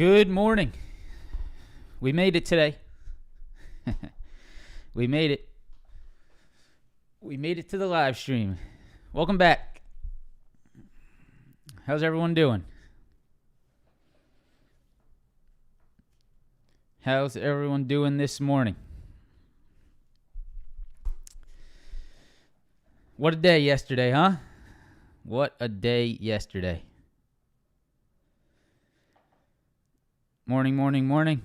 Good morning. We made it today. We made it. We made it to the live stream. Welcome back. How's everyone doing? How's everyone doing this morning? What a day yesterday, huh? What a day yesterday. Morning, morning, morning.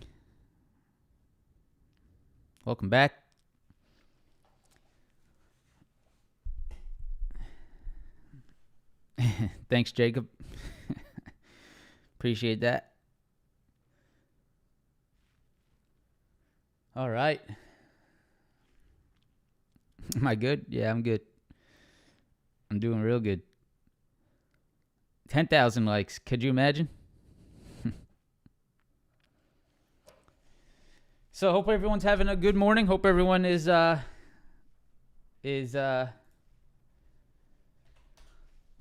Welcome back. Thanks, Jacob. Appreciate that. All right. Am I good? Yeah, I'm good. I'm doing real good. 10,000 likes. Could you imagine? So hope everyone's having a good morning. Hope everyone is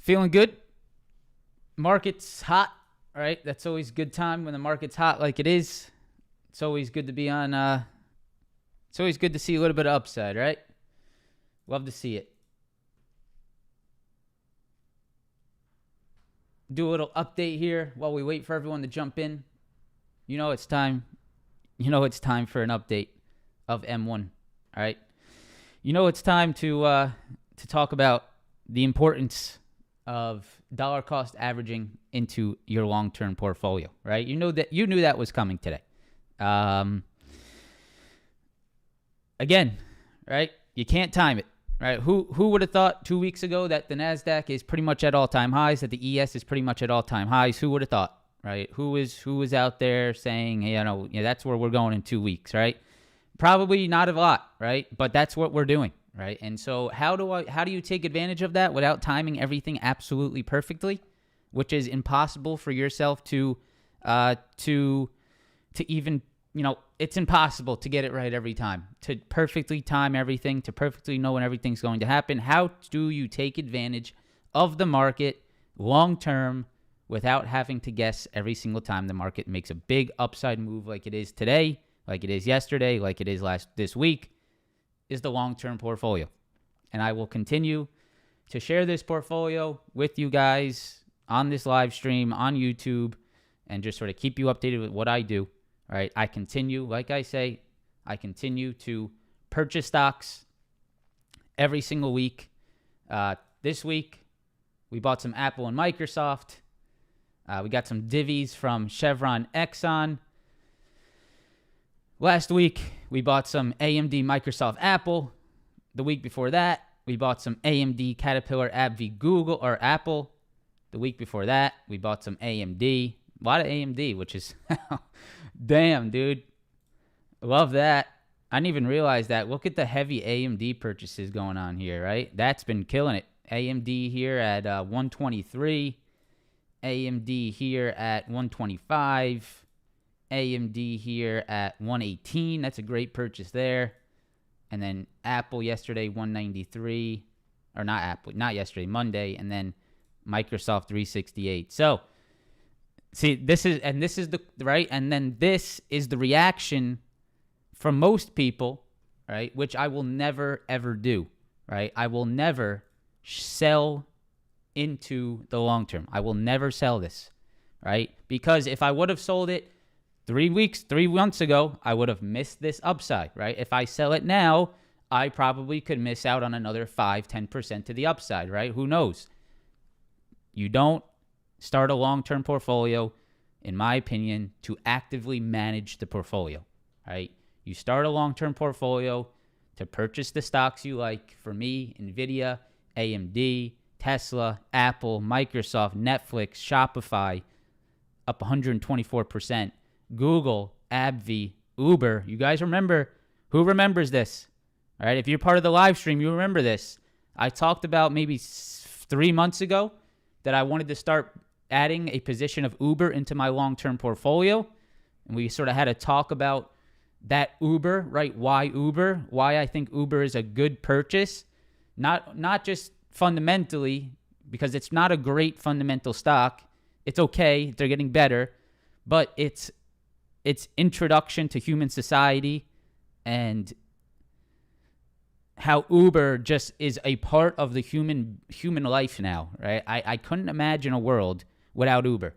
feeling good. Market's hot, right? That's always a good time when the market's hot like it is. It's always good to be on. It's always good to see a little bit of upside, right? Love to see it. Do a little update here while we wait for everyone to jump in. You know it's time. You know it's time for an update of M1, all right? You know it's time to talk about the importance of dollar cost averaging into your long-term portfolio, right? You knew that was coming today. Again, right? You can't time it, right? Who would have thought 2 weeks ago that the NASDAQ is pretty much at all-time highs, that the ES is pretty much at all-time highs? Who would have thought? Right? Who is out there saying, hey, that's where we're going in 2 weeks, right? Probably not a lot, right? But that's what we're doing, right? And so how do you take advantage of that without timing everything absolutely perfectly, which is impossible for yourself to even, it's impossible to get it right every time, to perfectly time everything, to perfectly know when everything's going to happen. How do you take advantage of the market long-term without having to guess every single time the market makes a big upside move like it is today, like it is yesterday, like it is this week, is the long-term portfolio. And I will continue to share this portfolio with you guys on this live stream, on YouTube, and just sort of keep you updated with what I do. All right, I continue, like I say, I continue to purchase stocks every single week. This week, we bought some Apple and Microsoft. We got some divvies from Chevron, Exxon. Last week, we bought some AMD, Microsoft, Apple. The week before that, we bought some AMD, Caterpillar, AbbVie, Google, or Apple. The week before that, we bought some AMD. A lot of AMD, which is, damn, dude. Love that. I didn't even realize that. Look at the heavy AMD purchases going on here, right? That's been killing it. AMD here at 123. AMD here at 125, AMD here at 118. That's a great purchase there. And then Apple yesterday, 193, or not Apple, not yesterday, Monday, and then Microsoft 368. So, see, this is the, right? And then this is the reaction from most people, right? Which I will never, ever do, right? I will never sell into the long term. I will never sell this, right? Because if I would have sold it 3 months ago, I would have missed this upside, right? If I sell it now, I probably could miss out on another 5-10% to the upside, right? Who knows? You don't start a long-term portfolio, in my opinion, to actively manage the portfolio, right? You start a long-term portfolio to purchase the stocks you like. For me, NVIDIA, AMD, Tesla, Apple, Microsoft, Netflix, Shopify, up 124%. Google, AbbVie, Uber. You guys remember? Who remembers this? All right, if you're part of the live stream, you remember this. I talked about maybe 3 months ago that I wanted to start adding a position of Uber into my long-term portfolio. And we sort of had a talk about that Uber, right? Why Uber? Why I think Uber is a good purchase. Not just fundamentally, because it's not a great fundamental stock. It's okay. They're getting better. but it's introduction to human society and how Uber just is a part of the human life now, right? I couldn't imagine a world without Uber.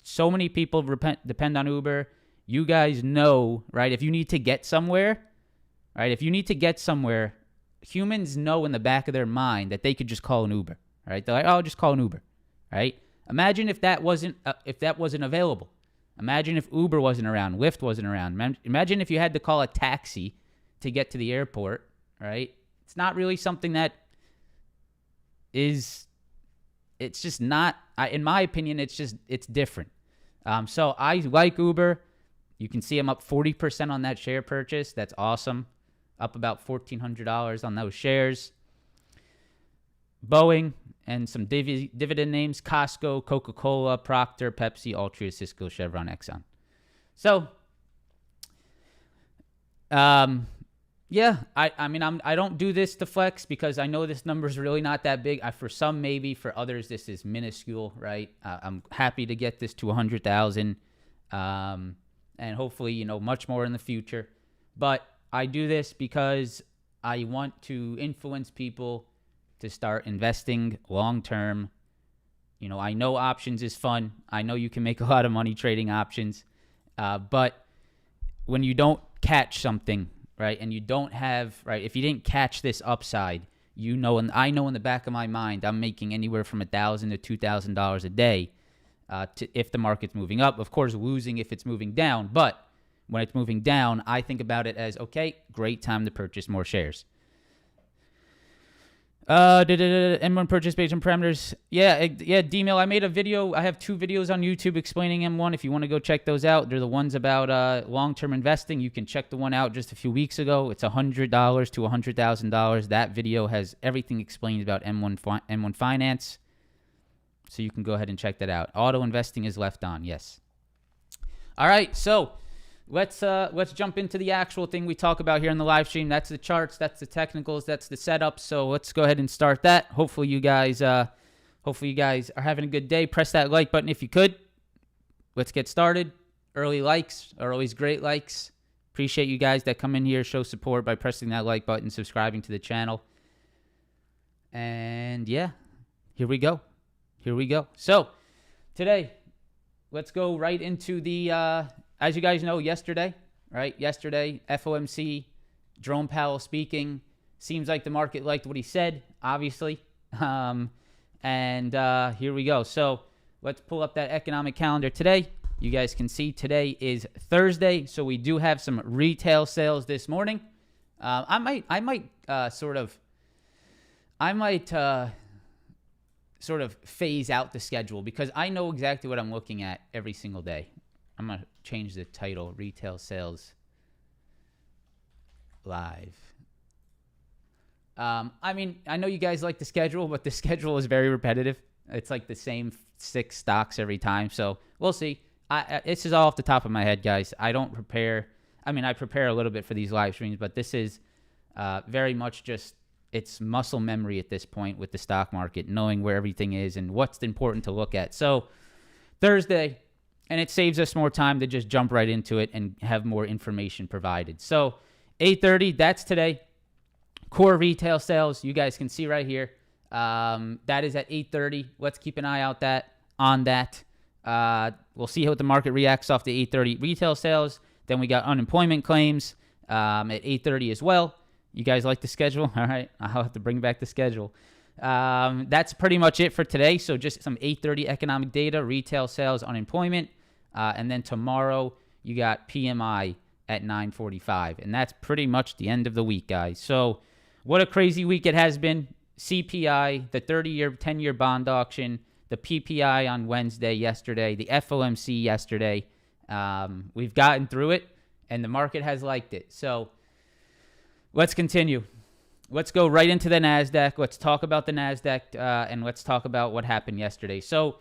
So many people depend on Uber. You guys know, right? If you need to get somewhere, right? If you need to get somewhere, humans know in the back of their mind that they could just call an Uber, right? They're like, oh, just call an Uber, right? Imagine if that wasn't available. Imagine if Uber wasn't around, Lyft wasn't around. Imagine if you had to call a taxi to get to the airport, right? It's not really something that is, it's just not, in my opinion, it's different. So I like Uber. You can see I'm up 40% on that share purchase. That's awesome. Up about $1,400 on those shares. Boeing and some dividend names: Costco, Coca-Cola, Procter, Pepsi, Altria, Cisco, Chevron, Exxon. So, yeah, I mean, I don't do this to flex because I know this number is really not that big. For some, maybe. For others, this is minuscule, right? I'm happy to get this to 100,000, and hopefully, much more in the future. But I do this because I want to influence people to start investing long term. I know options is fun. I know you can make a lot of money trading options, but when you don't catch something, right, and you don't have, right, if you didn't catch this upside, and I know in the back of my mind, I'm making anywhere from $1,000 to $2,000 a day, if the market's moving up. Of course, losing if it's moving down, but when it's moving down, I think about it as, okay, great time to purchase more shares. M1 purchase based on parameters. Yeah, D-Mail. I made a video. I have 2 videos on YouTube explaining M1. If you want to go check those out, they're the ones about long-term investing. You can check the one out just a few weeks ago. It's $100 to $100,000. That video has everything explained about M1 finance. So you can go ahead and check that out. Auto investing is left on. Yes. All right. So let's jump into the actual thing we talk about here in the live stream. That's the charts, that's the technicals, that's the setup. So let's go ahead and start that. Hopefully you guys are having a good day. Press that like button if you could. Let's get started. Early likes are always great likes. Appreciate you guys that come in here, show support by pressing that like button, subscribing to the channel. And yeah, here we go. So today, let's go right into the as you guys know, yesterday, FOMC, Jerome Powell speaking. Seems like the market liked what he said, obviously. And here we go. So let's pull up that economic calendar today. You guys can see today is Thursday, so we do have some retail sales this morning. I might sort of phase out the schedule because I know exactly what I'm looking at every single day. I'm going to change the title, Retail Sales Live. I mean, I know you guys like the schedule, but the schedule is very repetitive. It's like the same 6 stocks every time. So we'll see. This is all off the top of my head, guys. I don't prepare. I mean, I prepare a little bit for these live streams, but this is very much just, it's muscle memory at this point with the stock market, knowing where everything is and what's important to look at. So Thursday, and it saves us more time to just jump right into it and have more information provided. So 8:30, that's today. Core retail sales, you guys can see right here. That is at 8:30. Let's keep an eye out on that. We'll see how the market reacts off the 8:30 retail sales. Then we got unemployment claims at 8:30 as well. You guys like the schedule? All right, I'll have to bring back the schedule. That's pretty much it for today. So just some 8:30 economic data, retail sales, unemployment. And then tomorrow you got PMI at 9:45. And that's pretty much the end of the week, guys. So what a crazy week it has been. CPI, the 30-year, 10-year bond auction, the PPI on Wednesday, yesterday, the FOMC yesterday. We've gotten through it, and the market has liked it. So let's continue. Let's go right into the NASDAQ. Let's talk about the NASDAQ, and let's talk about what happened yesterday. So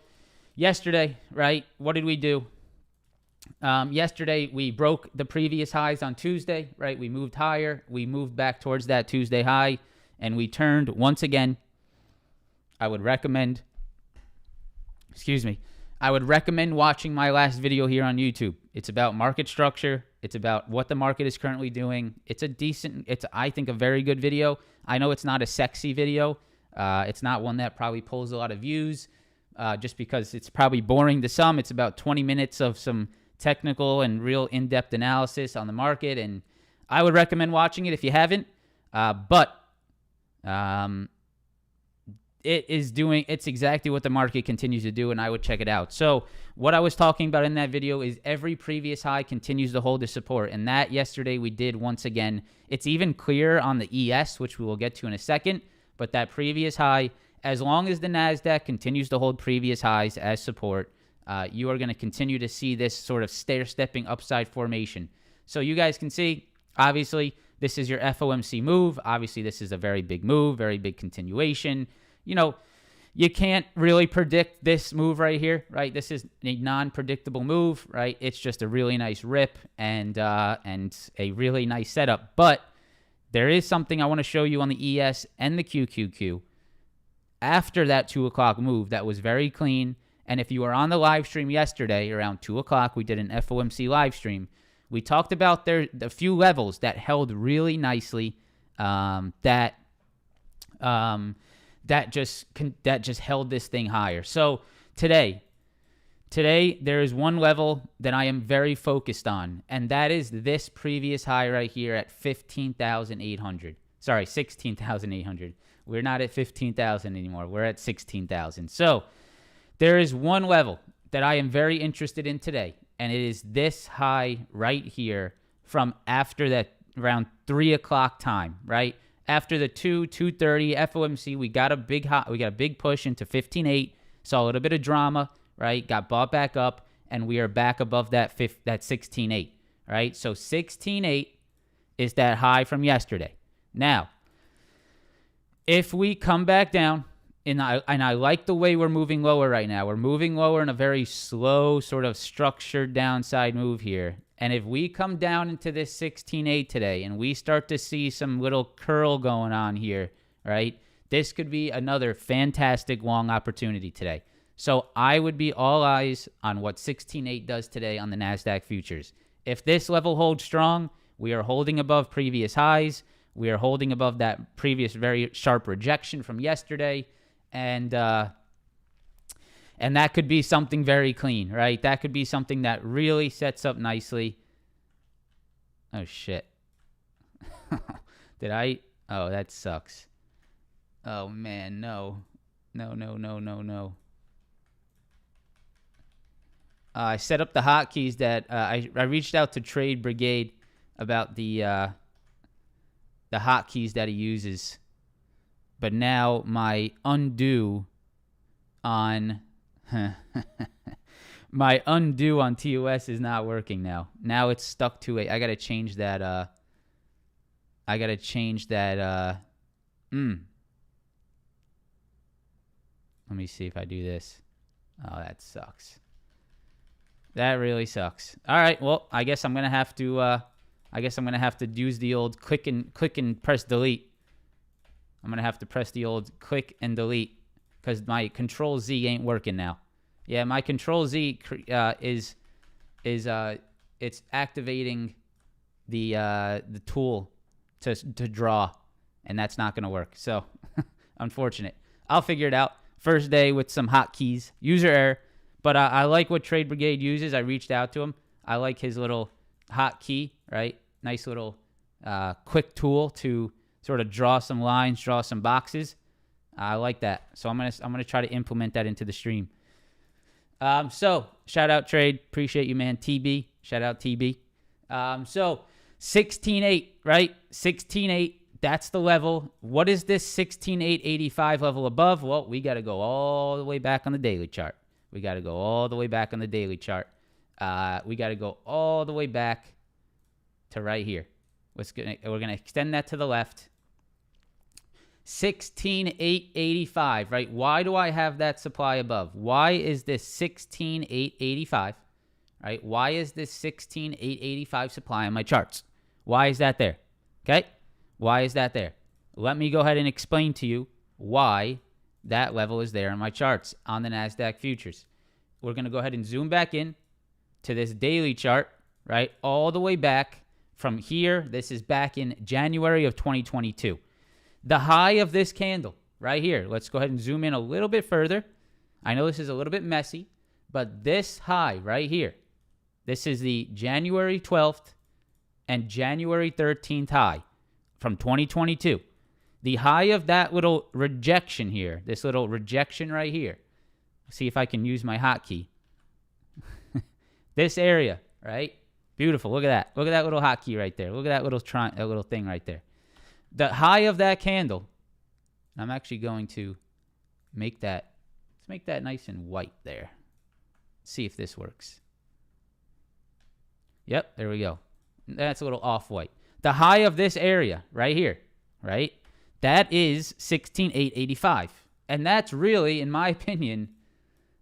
yesterday, right, what did we do? Yesterday, we broke the previous highs on Tuesday, right? We moved higher. We moved back towards that Tuesday high, and we turned once again. I would recommend I would recommend watching my last video here on YouTube. It's about market structure. It's about what the market is currently doing. It's I think, a very good video. I know it's not a sexy video. It's not one that probably pulls a lot of views just because it's probably boring to some. It's about 20 minutes of some technical and real in-depth analysis on the market, and I would recommend watching it if you haven't. It's exactly what the market continues to do, and I would check it out. So what I was talking about in that video is every previous high continues to hold the support, and that yesterday we did once again. It's even clearer on the ES, which we will get to in a second, but that previous high, as long as the NASDAQ continues to hold previous highs as support, you are going to continue to see this sort of stair-stepping upside formation. So you guys can see, obviously, this is your FOMC move. Obviously, this is a very big move, very big continuation. You know, you can't really predict this move right here, right? This is a non-predictable move, right? It's just a really nice rip and a really nice setup. But there is something I want to show you on the ES and the QQQ after that 2 o'clock move that was very clean. And if you were on the live stream yesterday around 2 o'clock, we did an FOMC live stream. We talked about the few levels that held really nicely, that just held this thing higher. So today there is one level that I am very focused on, and that is this previous high right here at 15,800. Sorry, 16,800. We're not at 15,000 anymore. We're at 16,000. So there is one level that I am very interested in today, and it is this high right here from after that around 3 o'clock time, right? After the 2:30 FOMC, we got a big push into 15.8. Saw a little bit of drama, right? Got bought back up, and we are back above that 16.8, right? So 16.8 is that high from yesterday. Now, if we come back down, and I like the way we're moving lower right now. We're moving lower in a very slow, sort of structured downside move here. And if we come down into this 16.8 today and we start to see some little curl going on here, right, this could be another fantastic long opportunity today. So I would be all eyes on what 16.8 does today on the NASDAQ futures. If this level holds strong, we are holding above previous highs. We are holding above that previous very sharp rejection from yesterday. And that could be something very clean, right? That could be something that really sets up nicely. Oh, shit. Oh, that sucks. Oh, man, no. No. I set up the hotkeys that I reached out to Trade Brigade about the hotkeys that he uses. But now my undo on TOS is not working now. Now it's stuck to I gotta change that. Let me see if I do this. Oh, that sucks. That really sucks. All right. Well, I guess I'm gonna have to. Use the old click and press delete. I'm going to have to press the old click and delete because my Control Z ain't working now. Yeah, my Control Z is it's activating the tool to draw, and that's not going to work. So, unfortunate. I'll figure it out. First day with some hotkeys, user error, but I like what Trade Brigade uses. I reached out to him. I like his little hotkey, right? Nice little quick tool to sort of draw some lines, draw some boxes. I like that. So I'm gonna try to implement that into the stream. So shout out Trade, appreciate you, man. TB, shout out TB. So 16.8, right? 16.8. That's the level. What is this 16.885 level above? Well, we got to go all the way back on the daily chart. We got to go all the way back on the daily chart. We got to go all the way back to right here. We're gonna extend that to the left. 16.885, right? Why do I have that supply above? Why is this 16.885, right? Why is this 16.885 supply on my charts? Why is that there? Okay? Why is that there? Let me go ahead and explain to you why that level is there on my charts on the NASDAQ futures. we're going to go ahead and zoom back in to this daily chart, right? All the way back from here. This is back in January of 2022. The high of this candle right here. Let's go ahead and zoom in a little bit further. I know this is a little bit messy, but this high right here, this is the January 12th and January 13th high from 2022. The high of that little rejection here, this little rejection right here. See if I can use my hotkey. This area, right? Beautiful. Look at that. Look at that little hotkey right there. Look at that little thing right there. The high of that candle. I'm actually going to make that. Let's make that nice and white there. See if this works. Yep, there we go. That's a little off-white. The high of this area right here, right? That is 16,885. And that's really, in my opinion,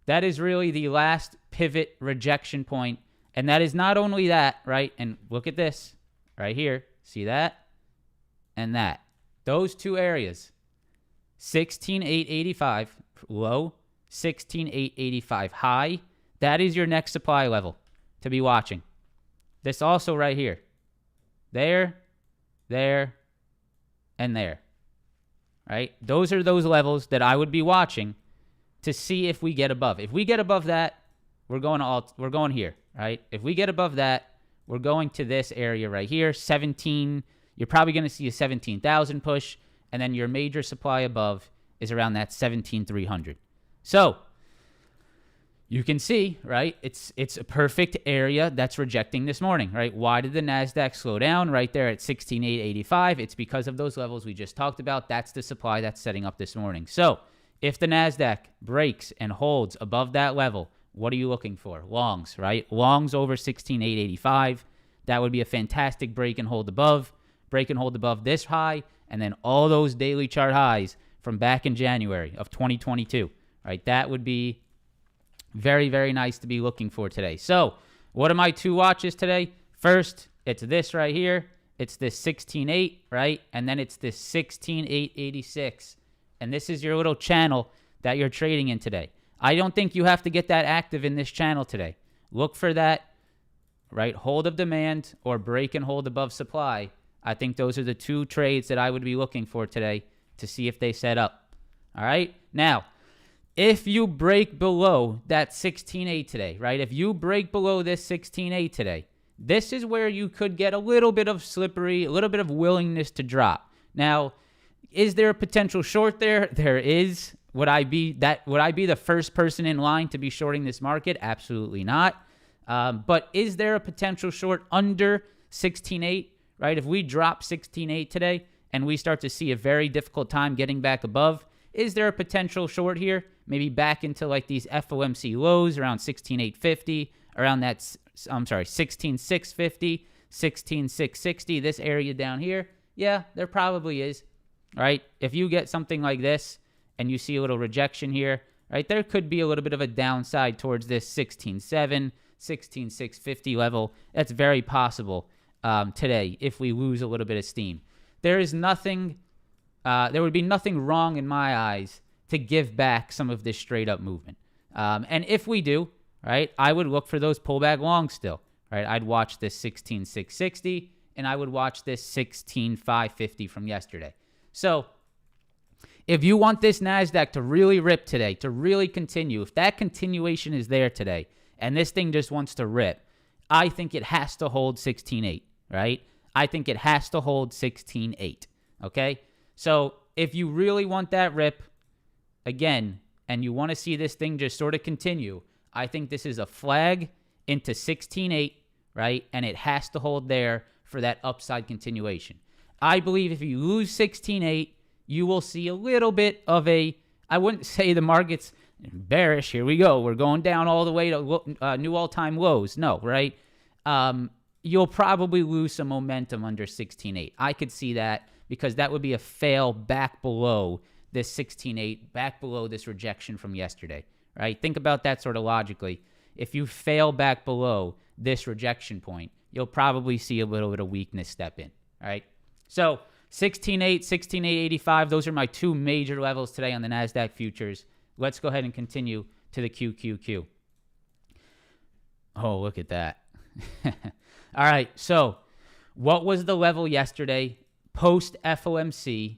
that is really the last pivot rejection point. And that is not only that, right? And look at this right here. See that? And that. Those two areas. 16,885 low, 16,885 high. That is your next supply level to be watching. This also right here. There, and there. Right? Those are those levels that I would be watching to see if we get above. If we get above that, we're going here, right? If we get above that, we're going to this area right here, 17. You're probably going to see a 17,000 push, and then your major supply above is around that 17,300. So you can see, right? It's a perfect area that's rejecting this morning, right? Why did the NASDAQ slow down right there at 16,885? It's because of those levels we just talked about. That's the supply that's setting up this morning. So if the NASDAQ breaks and holds above that level, what are you looking for? Longs, right? Longs over 16,885. That would be a fantastic break and hold above. Break and hold above this high, and then all those daily chart highs from back in January of 2022, right? That would be very, very nice to be looking for today. So what are my two watches today? First, it's this right here. It's this 16.8, right? And then it's this 16.886. And this is your little channel that you're trading in today. I don't think you have to get that active in this channel today. Look for that, right? Hold of demand or break and hold above supply. I think those are the two trades that I would be looking for today to see if they set up. All right? Now, if you break below that 16.8 today, right? If you break below this 16.8 today, this is where you could get a little bit of slippery, a little bit of willingness to drop. Now, is there a potential short there? There is. Would I be the first person in line to be shorting this market? Absolutely not. But is there a potential short under 16.8, right? If we drop 16.8 today and we start to see a very difficult time getting back above, is there a potential short here? Maybe back into like these FOMC lows around 16,850, around that, 16,650, 16,660, this area down here. Yeah, there probably is, right? If you get something like this and you see a little rejection here, right, there could be a little bit of a downside towards this 16,700, 16,650 level. That's very possible today if we lose a little bit of steam. There would be nothing wrong in my eyes to give back some of this straight up movement. And if we do, right, I would look for those pullback longs still, right? I'd watch this 16,660 and I would watch this 16,550 from yesterday. So if you want this NASDAQ to really rip today, to really continue, if that continuation is there today and this thing just wants to rip, I think it has to hold 16.8, right? I think it has to hold 16.8, okay? So if you really want that rip, again, and you want to see this thing just sort of continue, I think this is a flag into 16.8, right? And it has to hold there for that upside continuation. I believe if you lose 16.8, you will see a little bit of I wouldn't say the market's bearish. Here we go. We're going down all the way to new all-time lows. No, right? You'll probably lose some momentum under 16.8. I could see that because that would be a fail back below this 16.8, back below this rejection from yesterday, right? Think about that sort of logically. If you fail back below this rejection point, you'll probably see a little bit of weakness step in, right? So 16.8, 16.885, those are my two major levels today on the NASDAQ futures. Let's go ahead and continue to the QQQ. Oh, look at that. All right. So what was the level yesterday post FOMC?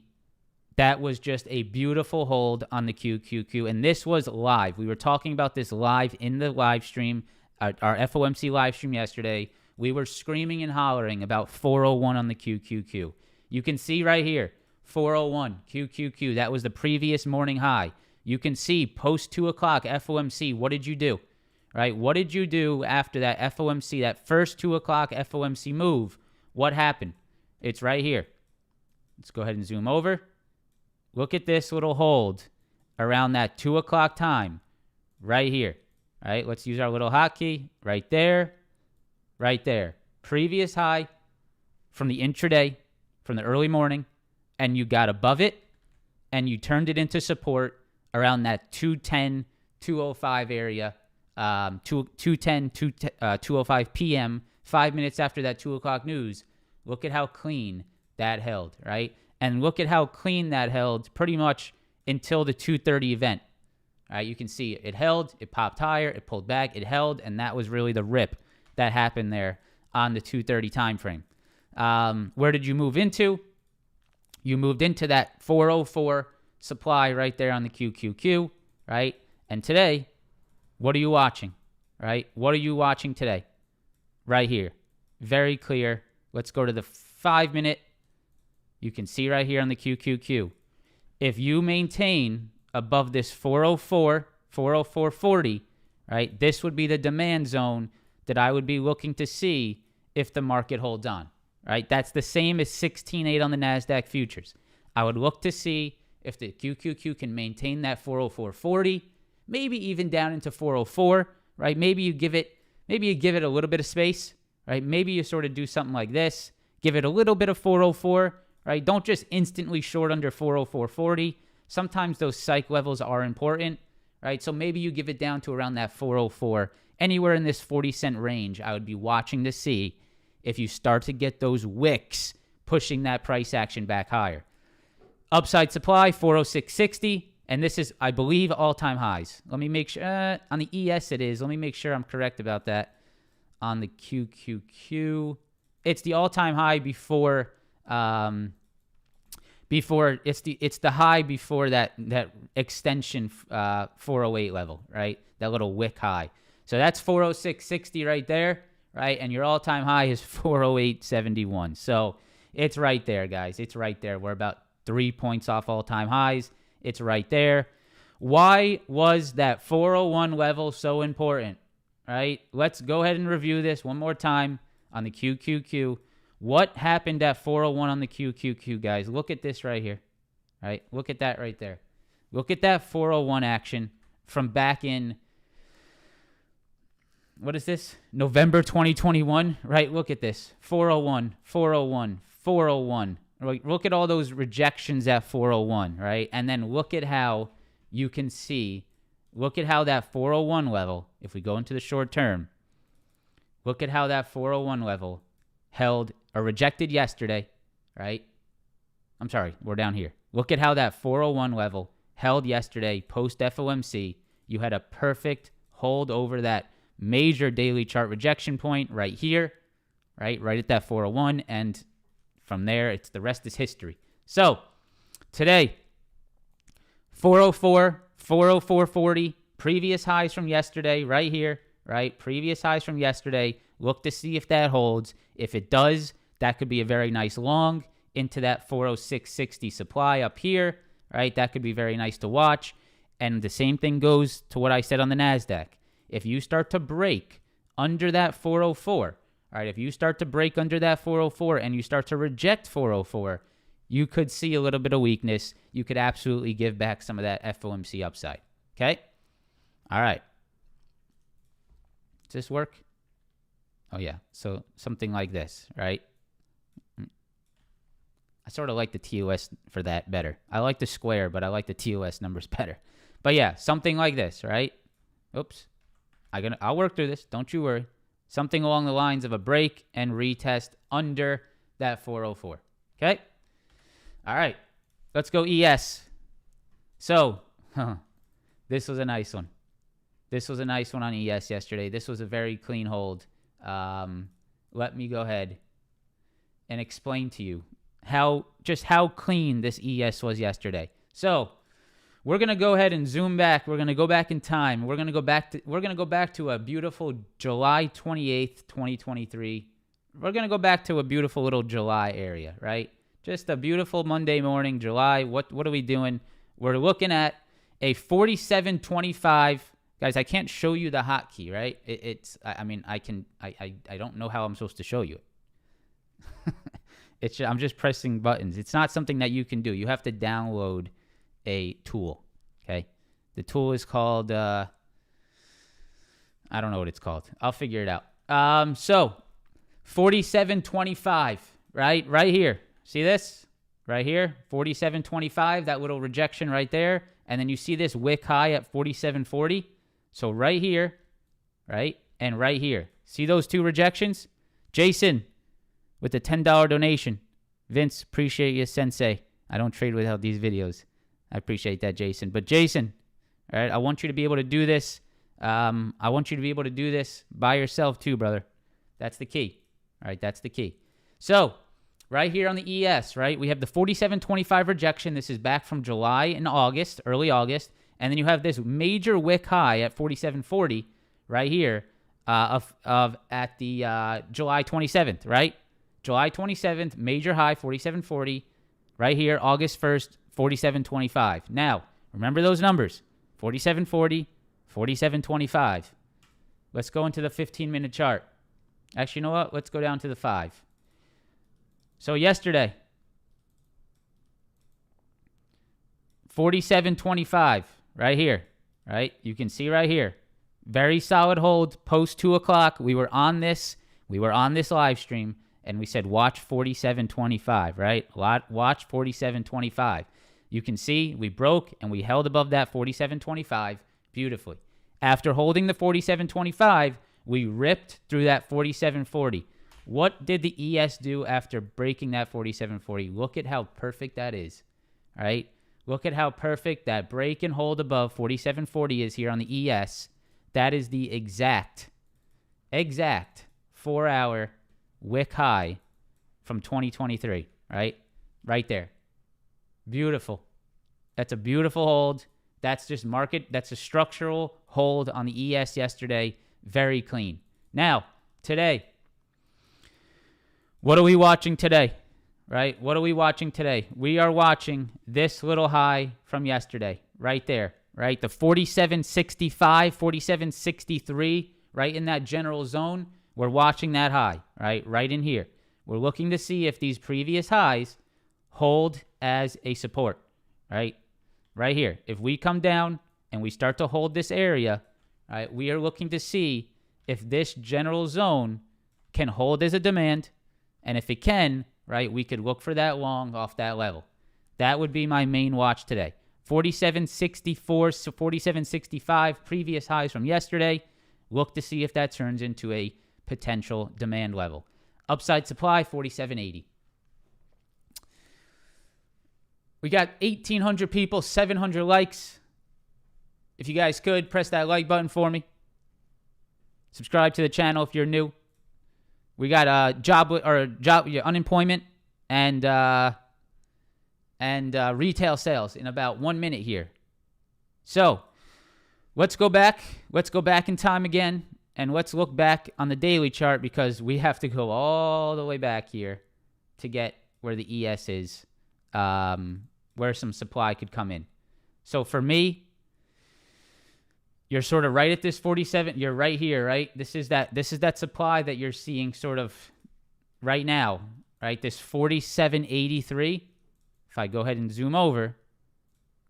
That was just a beautiful hold on the QQQ. And this was live. We were talking about this live in the live stream, our FOMC live stream yesterday. We were screaming and hollering about 401 on the QQQ. You can see right here, 401 QQQ. That was the previous morning high. You can see post 2 o'clock FOMC. What did you do? Right? What did you do after that FOMC, that first 2 o'clock FOMC move? What happened? It's right here. Let's go ahead and zoom over. Look at this little hold around that 2 o'clock time right here. All right, let's use our little hotkey right there, right there. Previous high from the intraday, from the early morning, and you got above it, and you turned it into support around that 210, 205 area, 210, 205 p.m., 5 minutes after that 2 o'clock news. Look at how clean that held, right? And look at how clean that held pretty much until the 2:30 event. All right, you can see it held, it popped higher, it pulled back, it held, and that was really the rip that happened there on the 2:30 time frame. Where did you move into? You moved into that 404 supply right there on the QQQ, right? And today, what are you watching, right? What are you watching today? Right here. Very clear. Let's go to the 5-minute. You can see right here on the QQQ. If you maintain above this 404, 404.40, right, this would be the demand zone that I would be looking to see if the market holds on, right? That's the same as 16.8 on the NASDAQ futures. I would look to see if the QQQ can maintain that 404.40, maybe even down into 404, right? Maybe you give it a little bit of space, right? Maybe you sort of do something like this, give it a little bit of 404, right? Don't just instantly short under 404.40. Sometimes those psych levels are important, right? So maybe you give it down to around that 404. Anywhere in this 40-cent range, I would be watching to see if you start to get those wicks pushing that price action back higher. Upside supply, 406.60. And this is, I believe, all-time highs. Let me make sure. On the ES it is. Let me make sure I'm correct about that. On the QQQ, it's the all-time high before it's the high before that extension 408 level, right? That little wick high. So that's 406.60 right there, right? And your all-time high is 408.71. So it's right there, guys. It's right there. We're about 3 points off all-time highs. It's right there. Why was that 401 level so important, right? Let's go ahead and review this one more time on the QQQ. What happened at 401 on the QQQ, guys? Look at this right here, right? Look at that right there. Look at that 401 action from back in, what is this? November 2021, right? Look at this. 401, 401, 401. Look at all those rejections at 401, right? And then look at how you can see, look at how that 401 level, if we go into the short term, look at how that 401 level held or rejected yesterday, right? I'm sorry, we're down here. Look at how that 401 level held yesterday post FOMC. You had a perfect hold over that major daily chart rejection point right here, right at that 401, and from there, the rest is history. So today, 404, 404.40, previous highs from yesterday right here, right? Previous highs from yesterday. Look to see if that holds. If it does, that could be a very nice long into that 406.60 supply up here, right? That could be very nice to watch. And the same thing goes to what I said on the NASDAQ. If you start to break under that 404, all right, if you start to break under that 404 and you start to reject 404, you could see a little bit of weakness. You could absolutely give back some of that FOMC upside. Okay? All right. Does this work? Oh, yeah. So something like this, right? I sort of like the TOS for that better. I like the square, but I like the TOS numbers better. But yeah, something like this, right? Oops. I'll work through this. Don't you worry. Something along the lines of a break and retest under that 404. Okay? All right. Let's go ES. So, this was a nice one. This was a nice one on ES yesterday. This was a very clean hold. Let me go ahead and explain to you how clean this ES was yesterday. So we're gonna go ahead and zoom back. We're gonna go back in time. We're gonna go back to a beautiful July 28th, 2023. We're gonna go back to a beautiful little July area, right? Just a beautiful Monday morning, July. What are we doing? We're looking at a 47.25. Guys, I can't show you the hotkey, right? I don't know how I'm supposed to show you it. I'm just pressing buttons. It's not something that you can do. You have to download a tool, okay? The tool is called, I don't know what it's called. I'll figure it out. So 47.25, right? Right here. See this? Right here, 47.25, that little rejection right there. And then you see this wick high at 47.40. So right here, right, and right here. See those two rejections? Jason with the $10 donation. Vince, appreciate you, sensei. I don't trade without these videos. I appreciate that, Jason. But Jason, all right, I want you to be able to do this. I want you to be able to do this by yourself too, brother. That's the key. All right, that's the key. So right here on the ES, right, we have the 47.25 rejection. This is back from July and August, early August. And then you have this major wick high at 47.40 right here at the July 27th, right? July 27th, major high, 47.40. Right here, August 1st, 47.25. Now, remember those numbers, 47.40, 47.25. Let's go into the 15-minute chart. Actually, you know what? Let's go down to the 5. So yesterday, 47.25 right here, right? You can see right here. Very solid hold post 2 o'clock. We were on this live stream, and we said watch 47.25, right? Watch 47.25. You can see we broke and we held above that 47.25 beautifully. After holding the 47.25, we ripped through that 47.40. What did the ES do after breaking that 47.40? Look at how perfect that is, right? Look at how perfect that break and hold above 47.40 is here on the ES. That is the exact 4-hour wick high from 2023, right? Right there. Beautiful. That's a beautiful hold. That's just market. That's a structural hold on the ES yesterday. Very clean. Now, today, what are we watching today? Right? What are we watching today? We are watching this little high from yesterday, right there, right? The 47.65, 47.63, right in that general zone. We're watching that high, right? Right in here. We're looking to see if these previous highs hold as a support, right? Right here. If we come down and we start to hold this area, right, we are looking to see if this general zone can hold as a demand. And if it can, right, we could look for that long off that level. That would be my main watch today. 47.64, 47.65, previous highs from yesterday. Look to see if that turns into a potential demand level. Upside supply, 47.80. We got 1,800 people, 700 likes. If you guys could, press that like button for me. Subscribe to the channel if you're new. We got unemployment and retail sales in about 1 minute here. So let's go back. Let's go back in time again, and let's look back on the daily chart because we have to go all the way back here to get where the ES is, where some supply could come in. So for me, you're sort of right at this 47. You're right here, right? This is that supply that you're seeing sort of right now, right? This 47.83. If I go ahead and zoom over,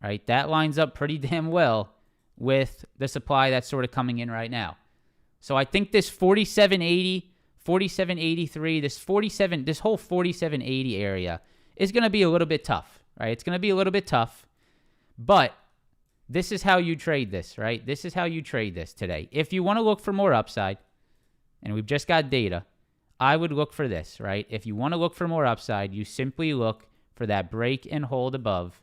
right, that lines up pretty damn well with the supply that's sort of coming in right now. So I think this 47.80, 47.83, this whole 47.80 area is going to be a little bit tough, right? It's going to be a little bit tough, but this is how you trade this, right? This is how you trade this today. If you want to look for more upside, and we've just got data, I would look for this, right? If you want to look for more upside, you simply look for that break and hold above,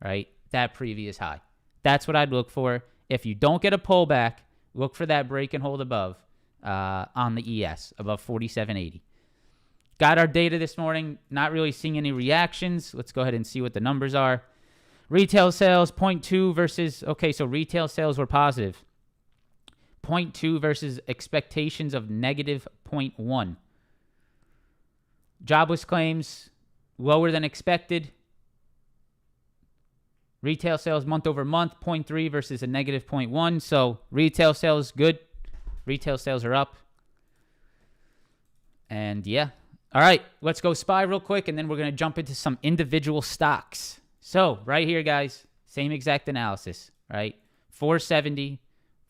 right, that previous high. That's what I'd look for. If you don't get a pullback, look for that break and hold above on the ES, above 47.80. Got our data this morning, not really seeing any reactions. Let's go ahead and see what the numbers are. Retail sales, 0.2 versus, okay, so retail sales were positive. 0.2 versus expectations of negative 0.1. Jobless claims, lower than expected. Retail sales month over month, 0.3 versus a negative 0.1. So retail sales, good. Retail sales are up. And yeah. All right, let's go SPY real quick, and then we're going to jump into some individual stocks. So right here, guys, same exact analysis, right? 470,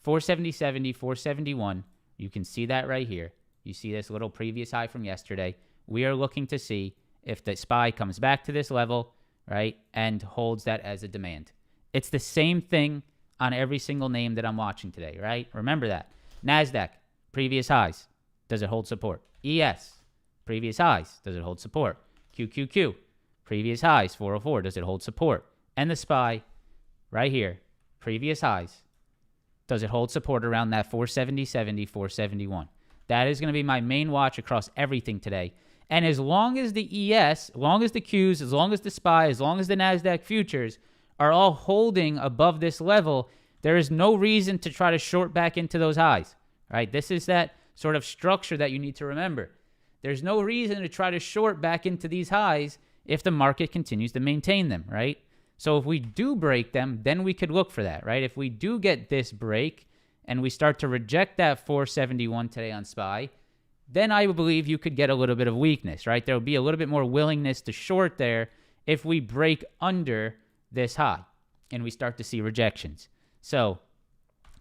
470.70, 471. You can see that right here. You see this little previous high from yesterday. We are looking to see if the SPY comes back to this level, right, and holds that as a demand. It's the same thing on every single name that I'm watching today, right? Remember that. NASDAQ, previous highs. Does it hold support? ES, previous highs. Does it hold support? QQQ, previous highs, 404. Does it hold support? And the SPY, right here, previous highs. Does it hold support around that 470.70, 471? That is going to be my main watch across everything today. And as long as the ES, as long as the Qs, as long as the SPY, as long as the NASDAQ futures are all holding above this level, there is no reason to try to short back into those highs, right? This is that sort of structure that you need to remember. There's no reason to try to short back into these highs if the market continues to maintain them, right? So if we do break them, then we could look for that, right? If we do get this break and we start to reject that 471 today on SPY, then I believe you could get a little bit of weakness, right? There will be a little bit more willingness to short there if we break under this high and we start to see rejections. So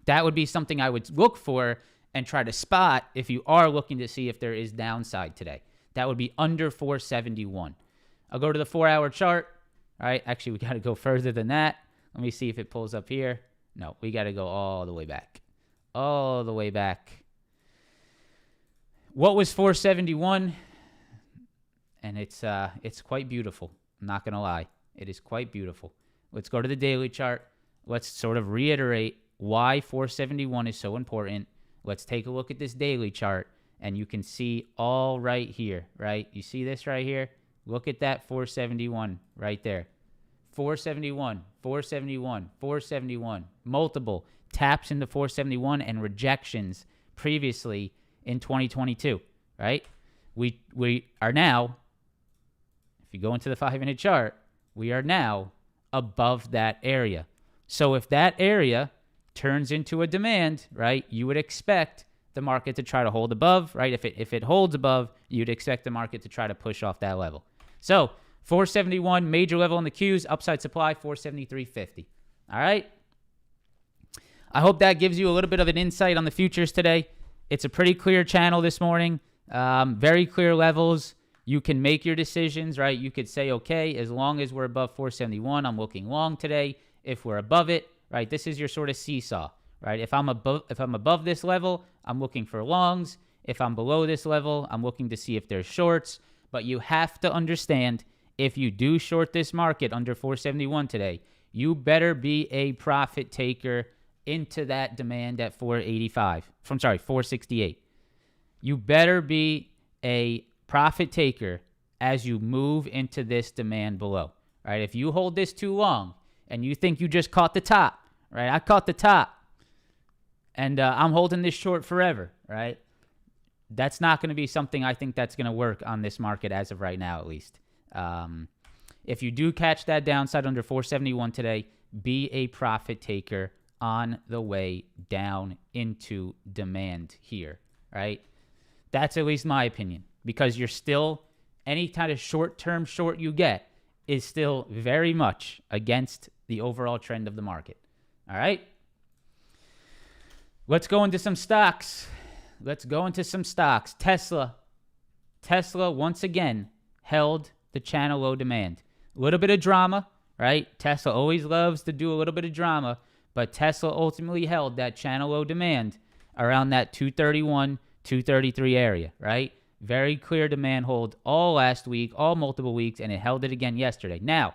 that would be something I would look for and try to spot if you are looking to see if there is downside today. That would be under 471. I'll go to the 4-hour chart. All right, actually, we got to go further than that. Let me see if it pulls up here. No, we got to go all the way back. All the way back. What was 471? And it's quite beautiful. I'm not going to lie. It is quite beautiful. Let's go to the daily chart. Let's sort of reiterate why 471 is so important. Let's take a look at this daily chart, and you can see all right here, right? You see this right here? Look at that 471 right there. 471, 471, 471. Multiple taps into 471 and rejections previously in 2022, right? We are now, if you go into the 5-minute chart, we are now above that area. So if that area turns into a demand, right, you would expect the market to try to hold above, right? If it holds above, you'd expect the market to try to push off that level. So 471, major level on the Qs, upside supply, 473.50. All right? I hope that gives you a little bit of an insight on the futures today. It's a pretty clear channel this morning, very clear levels. You can make your decisions, right? You could say, okay, as long as we're above 471, I'm looking long today. If we're above it, right, this is your sort of seesaw, right? If I'm above this level, I'm looking for longs. If I'm below this level, I'm looking to see if there's shorts. But you have to understand, if you do short this market under 471 today, you better be a profit taker into that demand at 468. You better be a profit taker as you move into this demand below, right? If you hold this too long and you think you just caught the top, right? I caught the top and I'm holding this short forever, right? That's not going to be something I think that's going to work on this market as of right now, at least. If you do catch that downside under 471 today, be a profit taker on the way down into demand here, right? That's at least my opinion, because you're still, any kind of short-term short you get is still very much against the overall trend of the market. All right? Let's go into some stocks. Tesla, once again, held the channel low demand. A little bit of drama, right? Tesla always loves to do a little bit of drama, but Tesla ultimately held that channel low demand around that 231, 233 area, right? Very clear demand hold all last week, all multiple weeks, and it held it again yesterday. Now,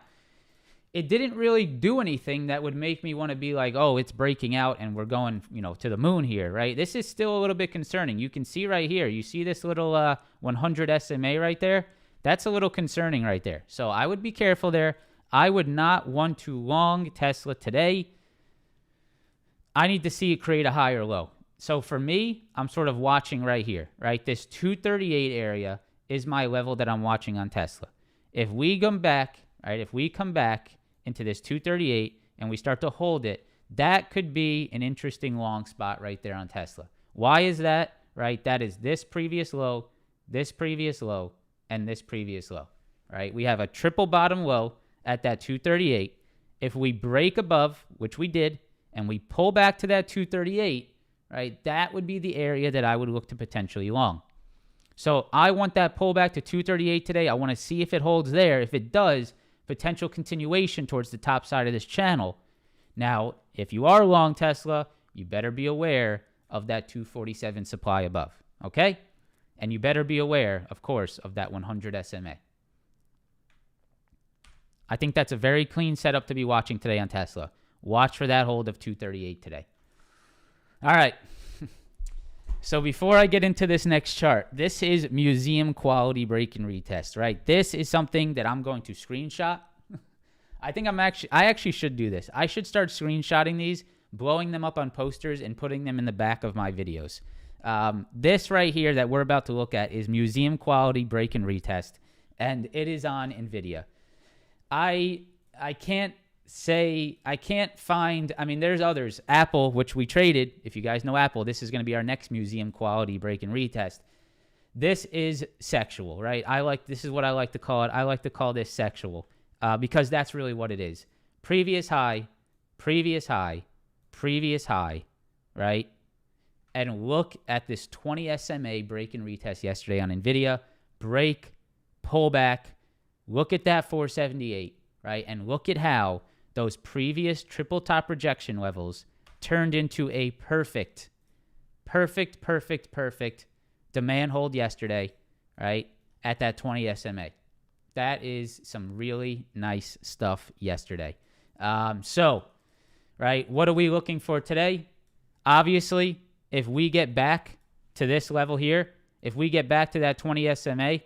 it didn't really do anything that would make me want to be like, oh, it's breaking out and we're going, to the moon here, right? This is still a little bit concerning. You can see right here, you see this little 100 SMA right there? That's a little concerning right there. So I would be careful there. I would not want to long Tesla today. I need to see it create a higher low. So for me, I'm sort of watching right here, right? This 238 area is my level that I'm watching on Tesla. If we come back, right, into this 238 and we start to hold it, that could be an interesting long spot right there on Tesla. Why is that? Right? That is this previous low, and this previous low, right? We have a triple bottom low at that 238. If we break above, which we did, and we pull back to that 238, right, that would be the area that I would look to potentially long. So I want that pullback to 238 today. I want to see if it holds there. If it does, potential continuation towards the top side of this channel. Now, if you are long Tesla, you better be aware of that 247 supply above, okay? And you better be aware, of course, of that 100 SMA. I think that's a very clean setup to be watching today on Tesla. Watch for that hold of 238 today. All right. So before I get into this next chart, this is museum quality break and retest, right? This is something that I'm going to screenshot. I actually should do this. I should start screenshotting these, blowing them up on posters, and putting them in the back of my videos. This right here that we're about to look at is museum quality break and retest, and it is on NVIDIA. I can't find, there's others. Apple, which we traded. If you guys know Apple, this is going to be our next museum quality break and retest. This is sexual, right? This is what I like to call it. I like to call this sexual because that's really what it is. Previous high, right? And look at this 20 SMA break and retest yesterday on NVIDIA. Break, pull back. Look at that 478, right? And look at how those previous triple top rejection levels turned into a perfect demand hold yesterday, right? At that 20 SMA. That is some really nice stuff yesterday. So, right, what are we looking for today? Obviously, if we get back to this level here, if we get back to that 20 SMA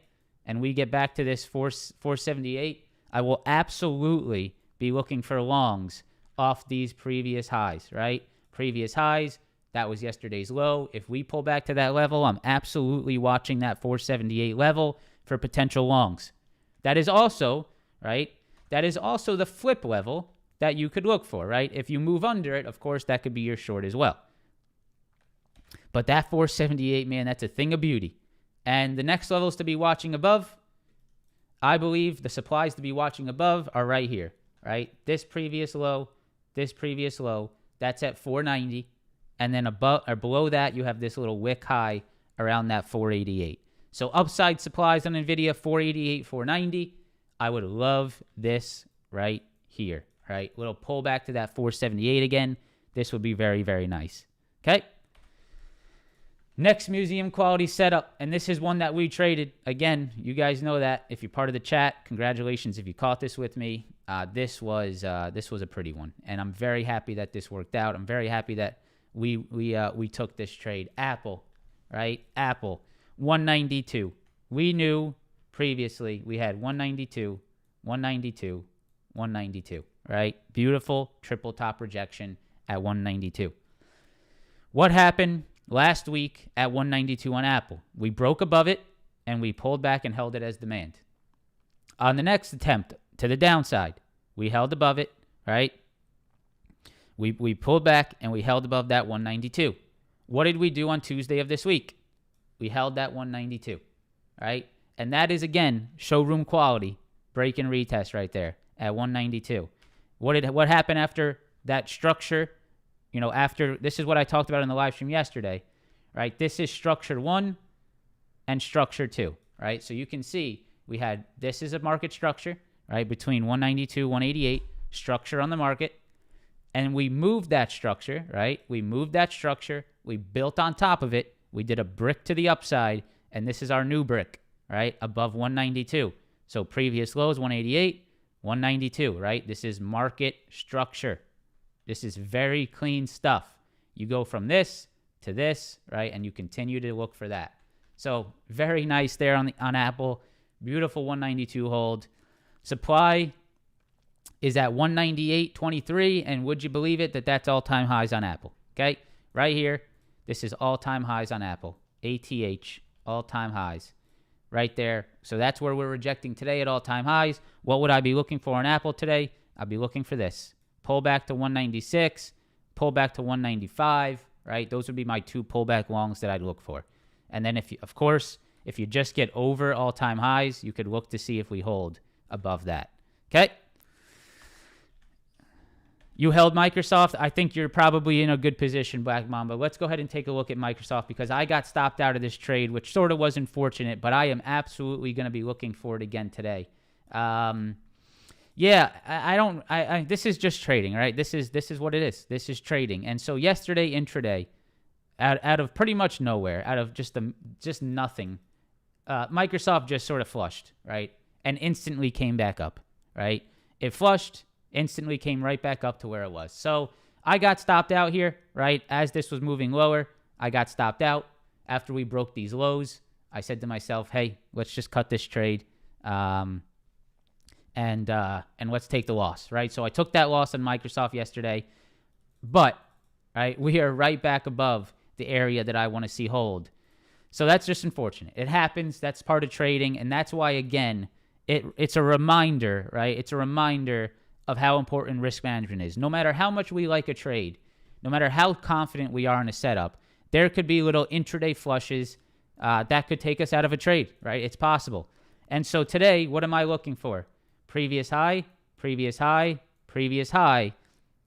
and we get back to this 478, I will absolutely be looking for longs off these previous highs, right? Previous highs, that was yesterday's low. If we pull back to that level, I'm absolutely watching that 478 level for potential longs. That is also, right? That is also the flip level that you could look for, right? If you move under it, of course, that could be your short as well. But that 478, man, that's a thing of beauty. And the next levels to be watching above, I believe the supplies to be watching above are right here, right? This previous low, that's at 490. And then above or below that, you have this little wick high around that 488. So upside supplies on NVIDIA, 488, 490. I would love this right here, right? Little pullback to that 478 again. This would be very, very nice. Okay. Next museum quality setup, and this is one that we traded. Again, you guys know that. If you're part of the chat, congratulations if you caught this with me. This was a pretty one, and I'm very happy that this worked out. I'm very happy that we took this trade. Apple, right? Apple, 192. We knew previously we had 192, 192, 192, right? Beautiful triple top rejection at 192. What happened last week at 192 on Apple? We broke above it, and we pulled back and held it as demand. On the next attempt to the downside, we held above it, right? We pulled back, and we held above that 192. What did we do on Tuesday of this week? We held that 192, right? And that is, again, showroom quality, break and retest right there at 192. What happened after that structure? You know, after this is what I talked about in the live stream yesterday, right? This is structure 1 and structure 2, right? So you can see this is a market structure, right? Between 192, 188, structure on the market. And we moved that structure, right? We moved that structure. We built on top of it. We did a brick to the upside. And this is our new brick, right? Above 192. So previous lows, 188, 192, right? This is market structure. This is very clean stuff. You go from this to this, right? And you continue to look for that. So very nice there on Apple. Beautiful 192 hold. Supply is at 198.23, and would you believe it that that's all-time highs on Apple? Okay, right here, this is all-time highs on Apple. ATH, all-time highs, right there. So that's where we're rejecting today at all-time highs. What would I be looking for on Apple today? I'd be looking for this. Pull back to 196, pull back to 195, right? Those would be my two pullback longs that I'd look for. And then, if you just get over all-time highs, you could look to see if we hold above that. Okay? You held Microsoft. I think you're probably in a good position, Black Mamba. Let's go ahead and take a look at Microsoft because I got stopped out of this trade, which sort of was unfortunate, but I am absolutely going to be looking for it again today. This is just trading, right? This is what it is. This is trading. And so yesterday, intraday, out of pretty much nowhere, out of just nothing, Microsoft just sort of flushed, right? And instantly came back up, right? It flushed, instantly came right back up to where it was. So I got stopped out here, right? As this was moving lower, I got stopped out. After we broke these lows, I said to myself, hey, let's just cut this trade and let's take the loss, right? So I took that loss on Microsoft yesterday, but right, we are right back above the area that I want to see hold. So that's just unfortunate. It happens. That's part of trading, and that's why, again, it's a reminder, right? It's a reminder of how important risk management is. No matter how much we like a trade, no matter how confident we are in a setup, there could be little intraday flushes that could take us out of a trade, right? It's possible. And so today, what am I looking for? Previous high, previous high, previous high.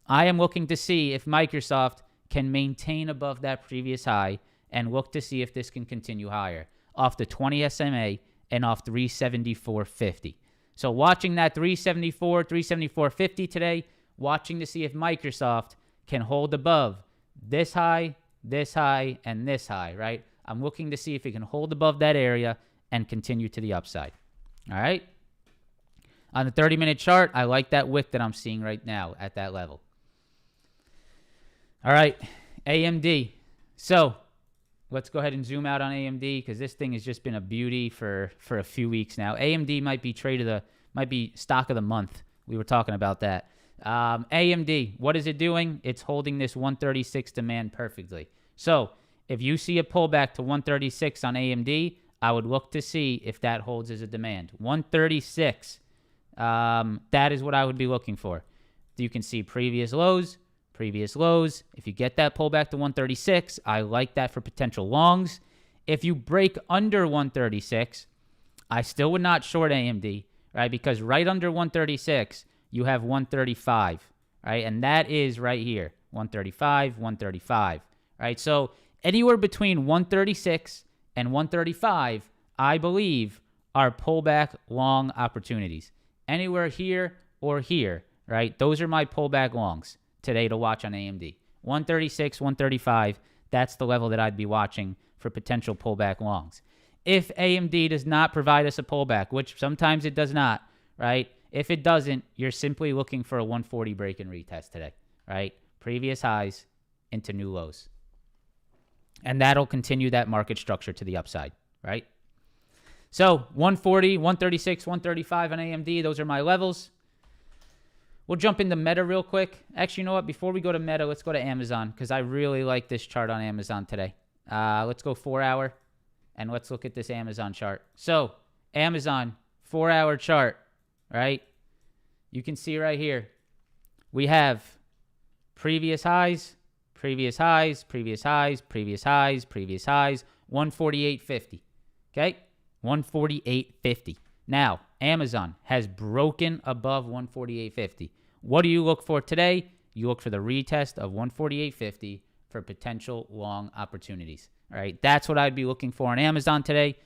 I am looking to see if Microsoft can maintain above that previous high and look to see if this can continue higher off the 20 SMA and off 374.50. So watching that 374, 374.50 today, watching to see if Microsoft can hold above this high, and this high, right? I'm looking to see if it can hold above that area and continue to the upside. All right? On the 30-minute chart, I like that wick that I'm seeing right now at that level. All right, AMD. So let's go ahead and zoom out on AMD because this thing has just been a beauty for a few weeks now. AMD might be stock of the month. We were talking about that. AMD, what is it doing? It's holding this 136 demand perfectly. So if you see a pullback to 136 on AMD, I would look to see if that holds as a demand. 136, that is what I would be looking for. You can see previous lows. If you get that pullback to 136, I like that for potential longs. If you break under 136, I still would not short AMD, right? Because right under 136, you have 135, right? And that is right here, 135, right? So anywhere between 136 and 135, I believe, are pullback long opportunities. Anywhere here or here, right? Those are my pullback longs today to watch on AMD. 136, 135, that's the level that I'd be watching for potential pullback longs. If AMD does not provide us a pullback, which sometimes it does not, right? If it doesn't, you're simply looking for a 140 break and retest today, right? Previous highs into new lows. And that'll continue that market structure to the upside, right? So 140, 136, 135 on AMD, those are my levels. We'll jump into Meta real quick. Actually, you know what? Before we go to Meta, let's go to Amazon because I really like this chart on Amazon today. Let's go 4 hour and let's look at this Amazon chart. So Amazon 4 hour chart, right? You can see right here, we have previous highs, 148.50. Okay? 148.50. Now, Amazon has broken above 148.50. What do you look for today? You look for the retest of 148.50 for potential long opportunities. All right, that's what I'd be looking for on Amazon today.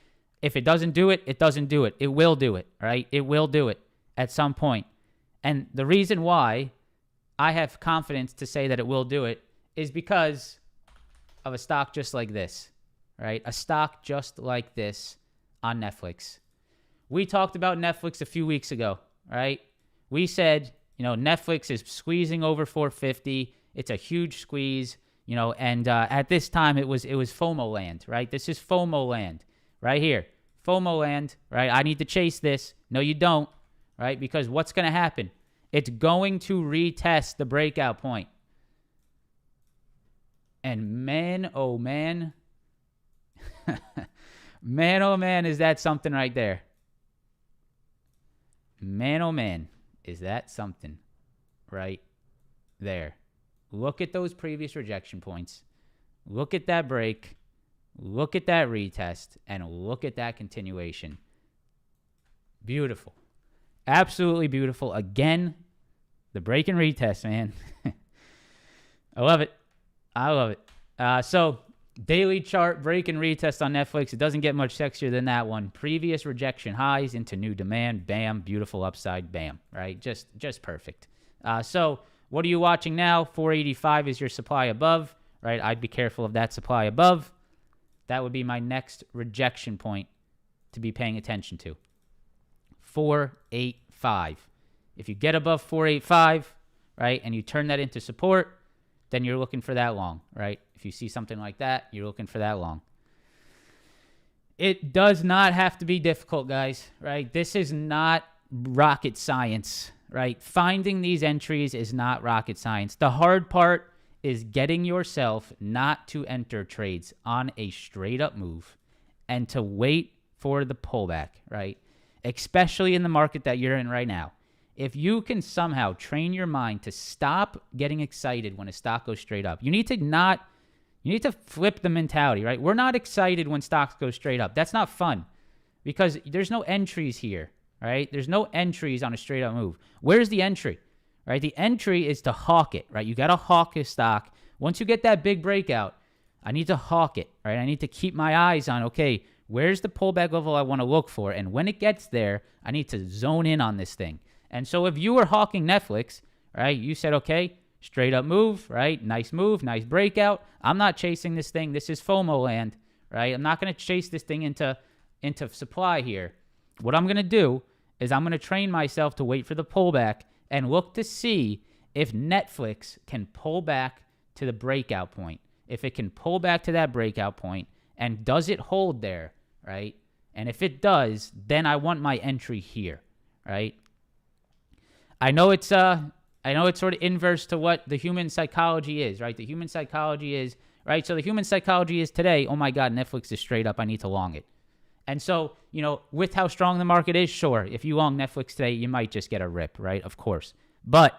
If it doesn't do it, it doesn't do it. It will do it, all right? It will do it at some point. And the reason why I have confidence to say that it will do it is because of a stock just like this, right? A stock just like this on Netflix. We talked about Netflix a few weeks ago, right? We said, Netflix is squeezing over 450. It's a huge squeeze, and at this time it was FOMO land, right? This is FOMO land right here. FOMO land, right? I need to chase this. No, you don't, right? Because what's going to happen? It's going to retest the breakout point. And man, oh man, man, oh man, is that something right there? Man, oh man, is that something right there? Look at those previous rejection points. Look at that break. Look at that retest. And look at that continuation. Beautiful. Absolutely beautiful. Again, the break and retest, man. I love it. I love it. So, daily chart, break and retest on Netflix. It doesn't get much sexier than that one. Previous rejection highs into new demand. Bam. Beautiful upside. Bam. Right? Just perfect. So, what are you watching now? 485 is your supply above. Right? I'd be careful of that supply above. That would be my next rejection point to be paying attention to. 485. If you get above 485, right, and you turn that into support, then you're looking for that long, right? If you see something like that, you're looking for that long. It does not have to be difficult, guys, right? This is not rocket science, right? Finding these entries is not rocket science. The hard part is getting yourself not to enter trades on a straight up move and to wait for the pullback, right? Especially in the market that you're in right now. If you can somehow train your mind to stop getting excited when a stock goes straight up, you need to flip the mentality, right? We're not excited when stocks go straight up. That's not fun because there's no entries here, right? There's no entries on a straight up move. Where's the entry? Right? The entry is to hawk it, right? You got to hawk a stock. Once you get that big breakout, I need to hawk it, right? I need to keep my eyes on, okay, where's the pullback level I want to look for? And when it gets there, I need to zone in on this thing. And so if you were hawking Netflix, right, you said, okay, straight up move, right? Nice move, nice breakout. I'm not chasing this thing. This is FOMO land, right? I'm not going to chase this thing into supply here. What I'm going to do is I'm going to train myself to wait for the pullback and look to see if Netflix can pull back to the breakout point. If it can pull back to that breakout point, and does it hold there, right? And if it does, then I want my entry here, right? I know it's sort of inverse to what the human psychology is, right? The human psychology is, right? So the human psychology is today, oh my God, Netflix is straight up, I need to long it. And so, with how strong the market is, sure, if you long Netflix today, you might just get a rip, right? Of course. But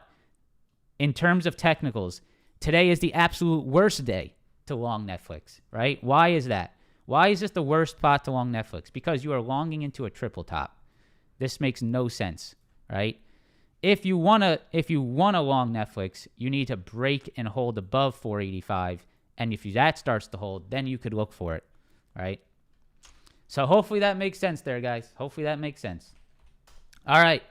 in terms of technicals, today is the absolute worst day to long Netflix, right? Why is that? Why is this the worst spot to long Netflix? Because you are longing into a triple top. This makes no sense, right? If you wanna long Netflix, you need to break and hold above 485, and if that starts to hold, then you could look for it, right? So hopefully that makes sense there, guys. Hopefully that makes sense. All right.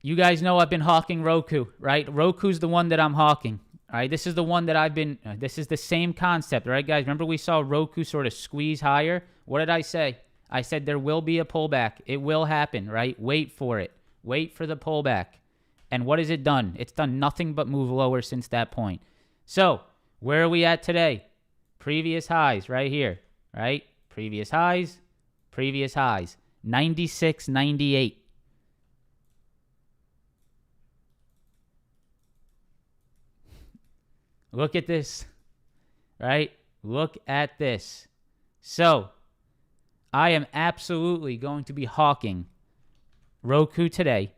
You guys know I've been hawking Roku, right? Roku's the one that I'm hawking. All right. This is the one that this is the same concept, right, guys? Remember we saw Roku sort of squeeze higher? What did I say? I said there will be a pullback. It will happen, right? Wait for it. Wait for the pullback. And what has it done? It's done nothing but move lower since that point. So where are we at today? Previous highs right here, right? Previous highs, 96, 98. Look at this, right? Look at this. So, I am absolutely going to be hawking Roku today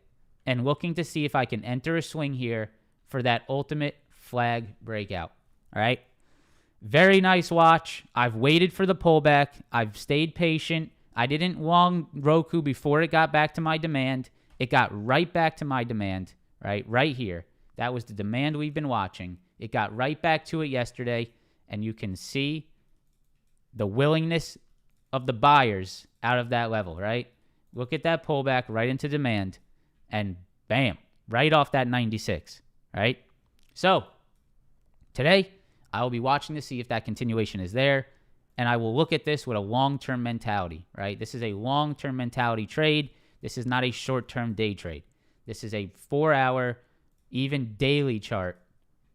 and looking to see if I can enter a swing here for that ultimate flag breakout, all right? Very nice watch. I've waited for the pullback. I've stayed patient. I didn't long Roku before it got back to my demand. It got right back to my demand, right here. That was the demand we've been watching. It got right back to it yesterday, and you can see the willingness of the buyers out of that level, right? Look at that pullback right into demand, and bam, right off that 96, right? So, today, I will be watching to see if that continuation is there, and I will look at this with a long-term mentality, right? This is a long-term mentality trade. This is not a short-term day trade. This is a 4-hour, even daily chart,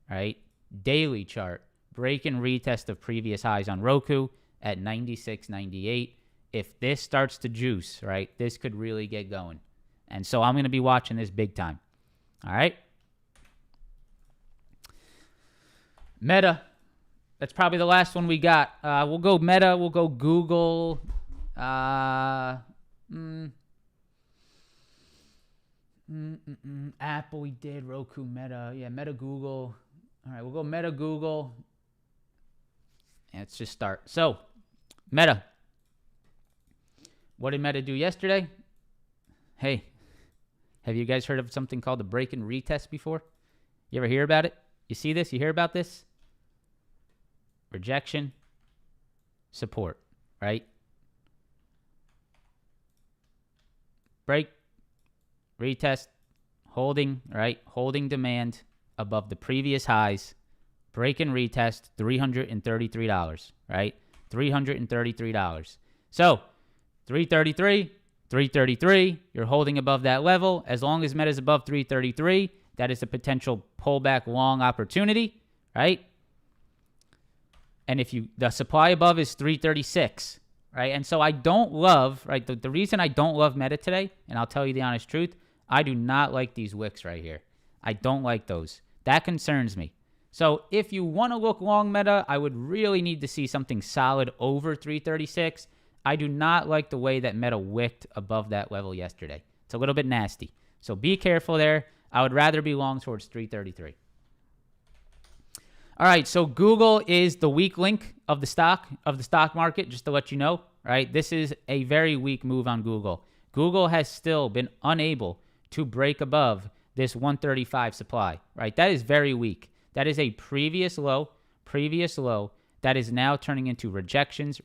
right? Daily chart. Break and retest of previous highs on Roku at 96.98. If this starts to juice, right, this could really get going. And so I'm going to be watching this big time. All right? Meta. That's probably the last one we got. We'll go Meta. We'll go Google. Apple, we did. Roku, Meta. Yeah, Meta, Google. All right, we'll go Meta, Google. And let's just start. So, Meta. What did Meta do yesterday? Hey, have you guys heard of something called the break and retest before? You ever hear about it? You see this? You hear about this? Rejection, support, right? Break, retest, holding, right? Holding demand above the previous highs. Break and retest, $333, right? $333. So, 333, 333, you're holding above that level. As long as Meta's above 333, that is a potential pullback long opportunity, right? And if the supply above is 336, right? And so I don't love, right? The reason I don't love Meta today, and I'll tell you the honest truth, I do not like these wicks right here. I don't like those. That concerns me. So if you want to look long Meta, I would really need to see something solid over 336. I do not like the way that Meta wicked above that level yesterday. It's a little bit nasty. So be careful there. I would rather be long towards 333. All right, so Google is the weak link of the stock market, just to let you know, right? This is a very weak move on Google. Google has still been unable to break above this 135 supply, right? That is very weak. That is a previous low that is now turning into rejections,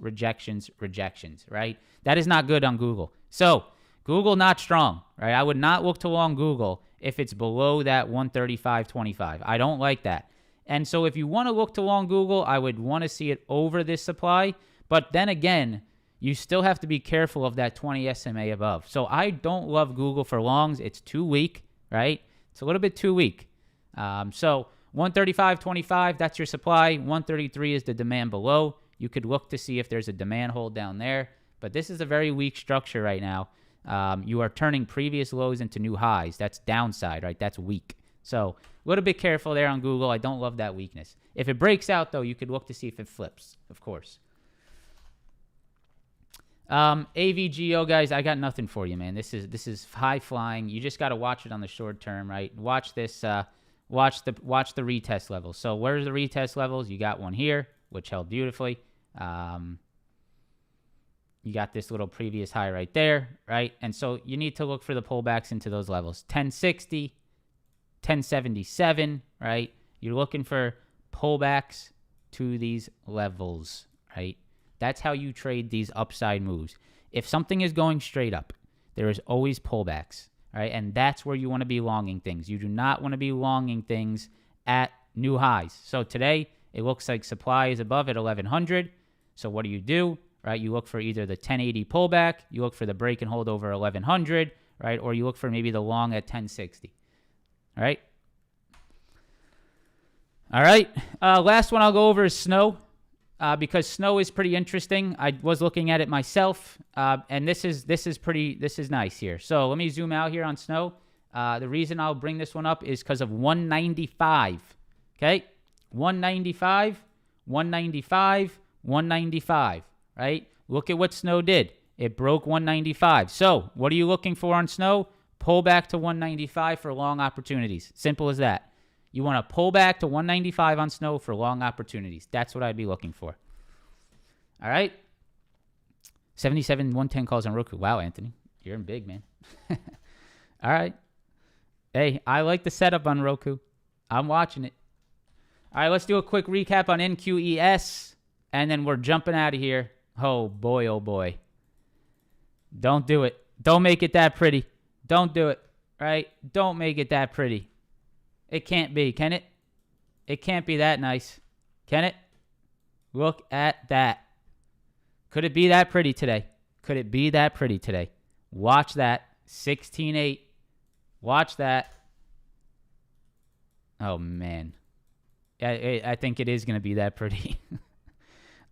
right? That is not good on Google. So Google not strong, right? I would not look to long Google if it's below that 135.25. I don't like that. And so if you want to look to long Google, I would want to see it over this supply. But then again, you still have to be careful of that 20 SMA above. So I don't love Google for longs. It's too weak, right? It's a little bit too weak. So 135.25, that's your supply. 133 is the demand below. You could look to see if there's a demand hold down there. But this is a very weak structure right now. You are turning previous lows into new highs. That's downside, right? That's weak. So a little bit careful there on Google. I don't love that weakness. If it breaks out, though, you could look to see if it flips, of course. AVGO, guys, I got nothing for you, man. This is high flying. You just got to watch it on the short term, right? Watch this. Watch the retest levels. So where's the retest levels? You got one here, which held beautifully. You got this little previous high right there, right? And so you need to look for the pullbacks into those levels. 1060, 1077, right? You're looking for pullbacks to these levels, right? That's how you trade these upside moves. If something is going straight up, there is always pullbacks, right? And that's where you want to be longing things. You do not want to be longing things at new highs. So today, it looks like supply is above at 1100. So what do? Right? You look for either the 1080 pullback, you look for the break and hold over 1100, right? Or you look for maybe the long at 1060. All right? All right. Last one I'll go over is snow. Because snow is pretty interesting. I was looking at it myself, and this is nice here. So let me zoom out here on snow. The reason I'll bring this one up is because of 195. Okay, 195, 195, 195. Right? Look at what snow did. It broke 195. So what are you looking for on snow? Pull back to 195 for long opportunities. Simple as that. You want to pull back to 195 on snow for long opportunities. That's what I'd be looking for. All right. 77, 110 calls on Roku. Wow, Anthony. You're in big, man. All right. Hey, I like the setup on Roku. I'm watching it. All right, let's do a quick recap on NQES, and then we're jumping out of here. Oh, boy, oh, boy. Don't do it. Don't make it that pretty. Don't do it, right? Don't make it that pretty. It can't be, can it? It can't be that nice. Can it? Look at that. Could it be that pretty today? Could it be that pretty today? Watch that. 16.8. Watch that. Oh, man. I think it is going to be that pretty.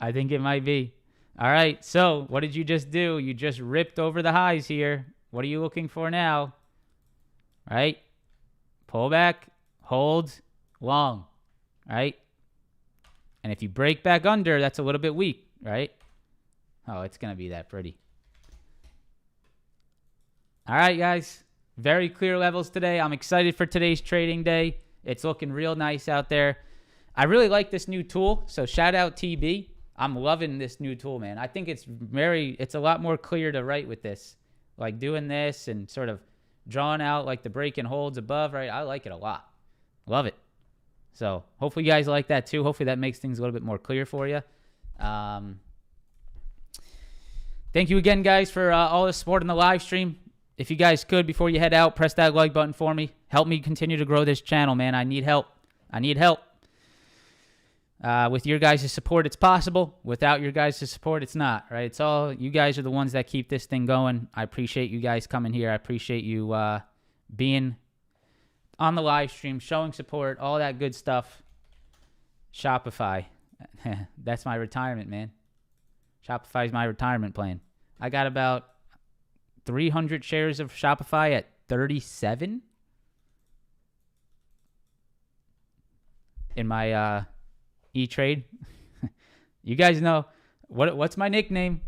I think it might be. All right. So what did you just do? You just ripped over the highs here. What are you looking for now? Right? Pull back, hold, long. Right? And if you break back under, that's a little bit weak. Right? Oh, it's going to be that pretty. All right, guys. Very clear levels today. I'm excited for today's trading day. It's looking real nice out there. I really like this new tool, so shout out TB. I'm loving this new tool, man. I think it's a lot more clear to write with this. Like doing this and sort of drawing out like the break and holds above, right? I like it a lot. Love it. So hopefully you guys like that too. Hopefully that makes things a little bit more clear for you. Thank you again, guys, for all the support in the live stream. If you guys could, before you head out, press that like button for me. Help me continue to grow this channel, man. I need help. With your guys' support, it's possible. Without your guys' support, it's not, right? It's all, you guys are the ones that keep this thing going. I appreciate you guys coming here. I appreciate you being on the live stream, showing support, all that good stuff. Shopify. That's my retirement, man. Shopify is my retirement plan. I got about 300 shares of Shopify at 37 in my E-Trade. You guys know what's my nickname.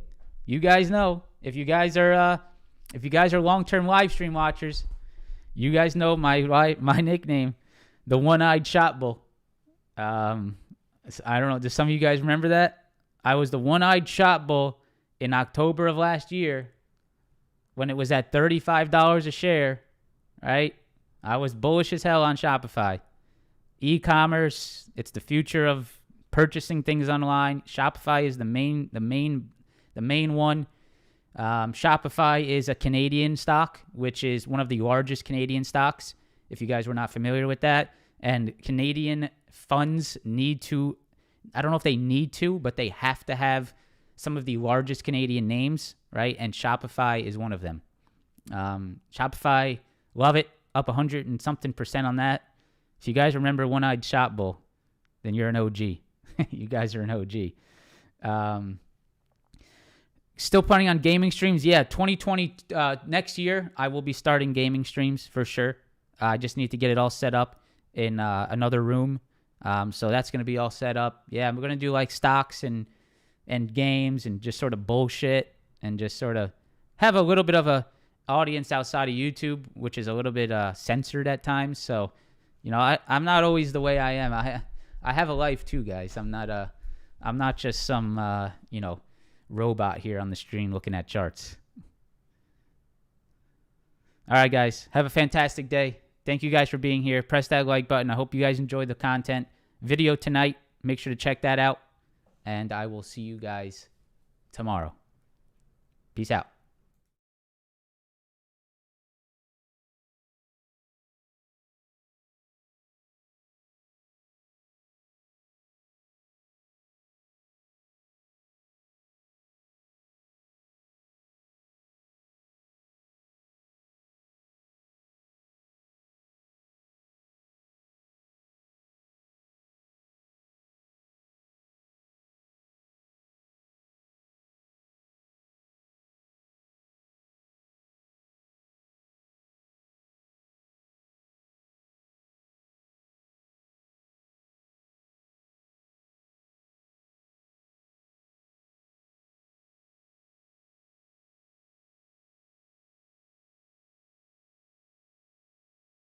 You guys know. If you guys are long-term live stream watchers, you guys know my nickname, the one-eyed shot bull. I don't know. Does some of you guys remember that? I was the one-eyed shot bull in October of last year when it was at $35 a share, right? I was bullish as hell on Shopify. E-commerce, it's the future of purchasing things online. Shopify is the main one. Shopify is a Canadian stock, which is one of the largest Canadian stocks, if you guys were not familiar with that. And Canadian funds need to, I don't know if they need to, but they have to have some of the largest Canadian names, right? And Shopify is one of them. Shopify, love it, up 100 and something % on that. If you guys remember One-Eyed Shot Bull, then you're an OG. You guys are an OG. Still planning on gaming streams. Yeah, 2020, next year, I will be starting gaming streams for sure. I just need to get it all set up in another room. So that's going to be all set up. Yeah, I'm going to do like stocks and games and just sort of bullshit and just sort of have a little bit of a audience outside of YouTube, which is a little bit censored at times. So, you know, I'm not always the way I am. I have a life too, guys. I'm not just some, robot here on the stream looking at charts. All right, guys. Have a fantastic day. Thank you guys for being here. Press that like button. I hope you guys enjoyed the content. Video tonight. Make sure to check that out. And I will see you guys tomorrow. Peace out.